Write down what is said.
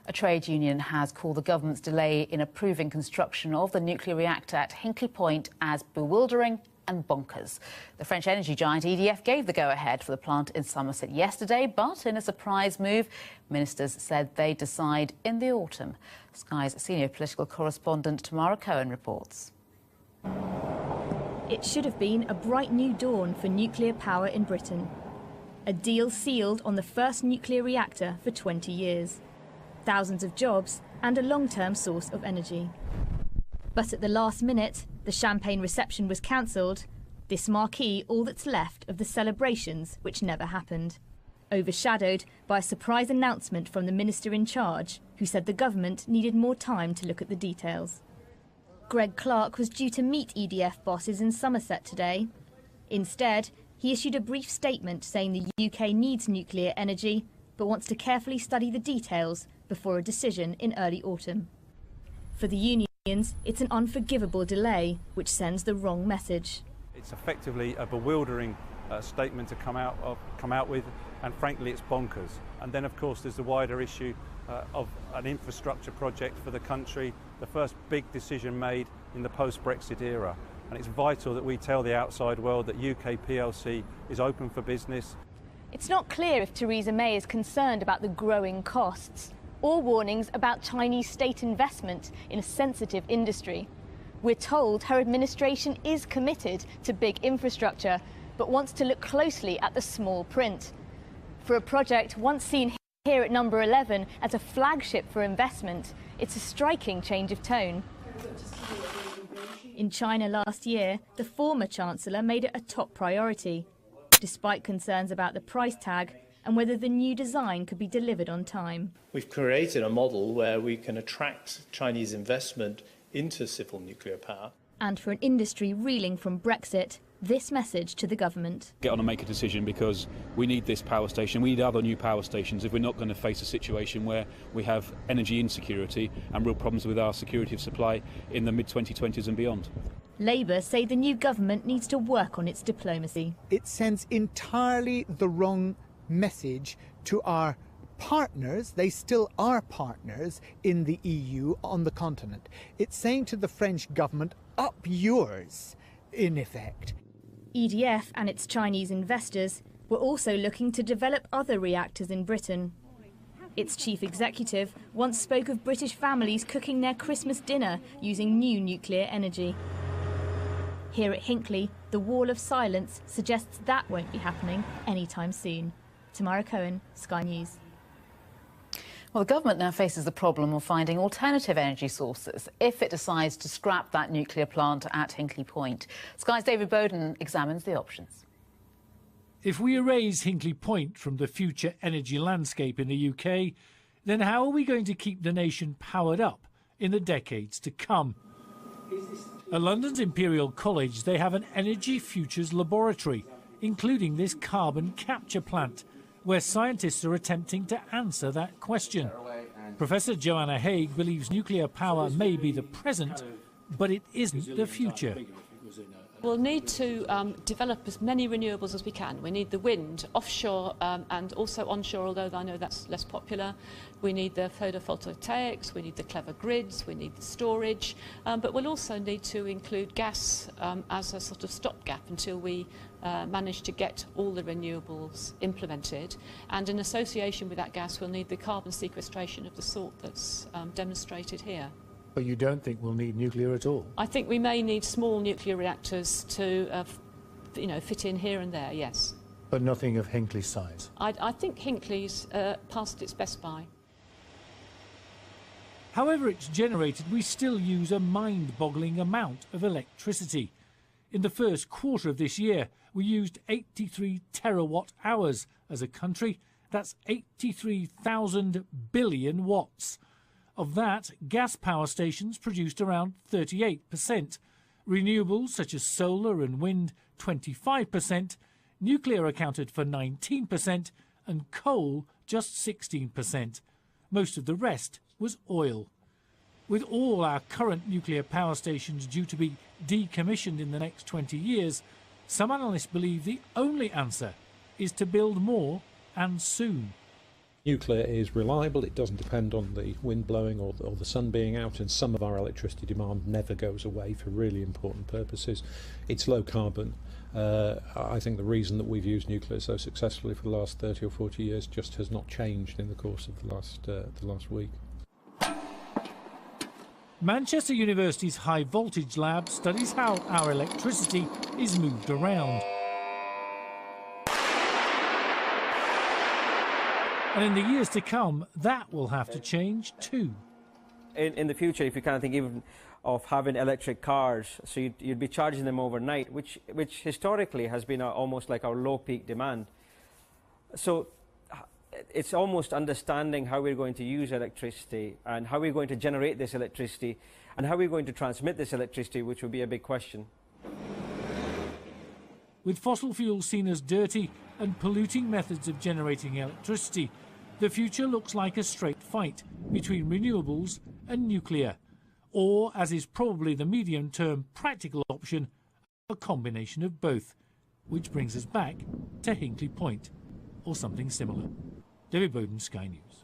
A trade union has called the government's delay in approving construction of the nuclear reactor at Hinkley Point as bewildering and bonkers. The French energy giant EDF gave the go-ahead for the plant in Somerset yesterday, but in a surprise move, ministers said they'd decide in the autumn. Sky's senior political correspondent Tamara Cohen reports. It should have been a bright new dawn for nuclear power in Britain. A deal sealed on the first nuclear reactor for 20 years. Thousands of jobs and a long-term source of energy. But at the last minute, the champagne reception was cancelled. This marquee all that's left of the celebrations which never happened. Overshadowed by a surprise announcement from the minister in charge, who said the government needed more time to look at the details. Greg Clark was due to meet EDF bosses in Somerset today. Instead, he issued a brief statement saying the UK needs nuclear energy, but wants to carefully study the details before a decision in early autumn. For the unions, it's an unforgivable delay, which sends the wrong message. It's effectively a bewildering statement to come out with, and frankly it's bonkers. And then of course there's the wider issue of an infrastructure project for the country, the first big decision made in the post-Brexit era. And it's vital that we tell the outside world that UK PLC is open for business. It's not clear if Theresa May is concerned about the growing costs or warnings about Chinese state investment in a sensitive industry. We're told her administration is committed to big infrastructure, but wants to look closely at the small print. For a project once seen here at number 11 as a flagship for investment, it's a striking change of tone. In China last year, the former Chancellor made it a top priority, despite concerns about the price tag and whether the new design could be delivered on time. We've created a model where we can attract Chinese investment into civil nuclear power. And for an industry reeling from Brexit, this message to the government. Get on and make a decision, because we need this power station, we need other new power stations if we're not going to face a situation where we have energy insecurity and real problems with our security of supply in the mid-2020s and beyond. Labour say the new government needs to work on its diplomacy. It sends entirely the wrong message to our partners. They still are partners in the EU on the continent. It's saying to the French government, up yours, in effect. EDF and its Chinese investors were also looking to develop other reactors in Britain. Its chief executive once spoke of British families cooking their Christmas dinner using new nuclear energy. Here at Hinkley, the wall of silence suggests that won't be happening anytime soon. Tamara Cohen, Sky News. Well, the government now faces the problem of finding alternative energy sources if it decides to scrap that nuclear plant at Hinkley Point. Sky's David Bowden examines the options. If we erase Hinkley Point from the future energy landscape in the UK, then how are we going to keep the nation powered up in the decades to come? At London's Imperial College, they have an energy futures laboratory, including this carbon capture plant, where scientists are attempting to answer that question. Professor Joanna Haigh believes nuclear power may be the present, but it isn't the future. We'll need to develop as many renewables as we can. We need the wind offshore and also onshore, although I know that's less popular. We need the photovoltaics, we need the clever grids, we need the storage, but we'll also need to include gas as a sort of stopgap until we manage to get all the renewables implemented. And in association with that gas, we'll need the carbon sequestration of the sort that's demonstrated here. But you don't think we'll need nuclear at all? I think we may need small nuclear reactors to fit in here and there, yes. But nothing of Hinkley's size? I think Hinkley's past its best by. However it's generated, we still use a mind-boggling amount of electricity. In the first quarter of this year, we used 83 terawatt-hours as a country. That's 83,000 billion watts. Of that, gas power stations produced around 38%, renewables such as solar and wind 25%, nuclear accounted for 19%, and coal just 16%. Most of the rest was oil. With all our current nuclear power stations due to be decommissioned in the next 20 years, some analysts believe the only answer is to build more and soon. Nuclear is reliable, it doesn't depend on the wind blowing or the sun being out, and some of our electricity demand never goes away for really important purposes. It's low carbon. I think the reason that we've used nuclear so successfully for the last 30 or 40 years just has not changed in the course of the last week. Manchester University's High Voltage Lab studies how our electricity is moved around. And in the years to come, that will have to change too. In the future, if you kind of think even of having electric cars, so you'd be charging them overnight, which historically has been almost like our low peak demand. So it's almost understanding how we're going to use electricity and how we're going to generate this electricity and how we're going to transmit this electricity, which will be a big question. With fossil fuels seen as dirty and polluting methods of generating electricity, the future looks like a straight fight between renewables and nuclear, or, as is probably the medium-term practical option, a combination of both, which brings us back to Hinkley Point, or something similar. David Bowden, Sky News.